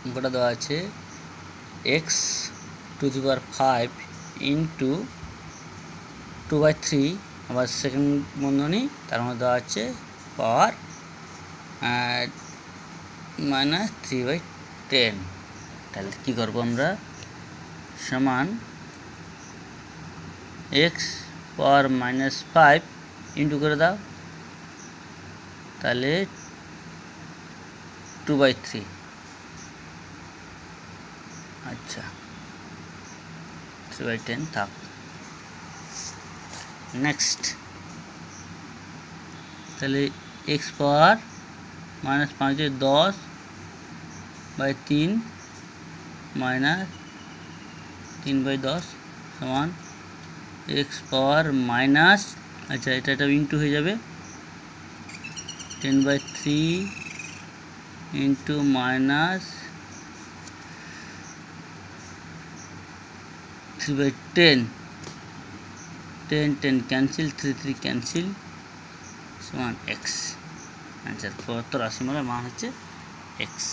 অঙ্কটা দেওয়া আছে x to the power 5 into 2/3, আবার সেকেন্ড বন্ধনী তার মধ্যে দেওয়া আছে পাওয়ার -3/10। তাহলে কী করবো আমরা, সমান এক্স পাওয়ার -5 ইন্টু করে দাও, তাহলে 2/3। আচ্ছা 3/10 থাক। নেক্সট, তাহলে এক্স পাওয়ার -5 10/3 -3/10 সমান এক্স পাওয়ার মাইনাস, আচ্ছা এটা ইন্টু হয়ে যাবে 10/3 ইন্টু -3/10, 10 ক্যান্সেল, 3 ক্যান্সেল সমান এক্স। আচ্ছা 75 রাশিমালার মান হচ্ছে এক্স।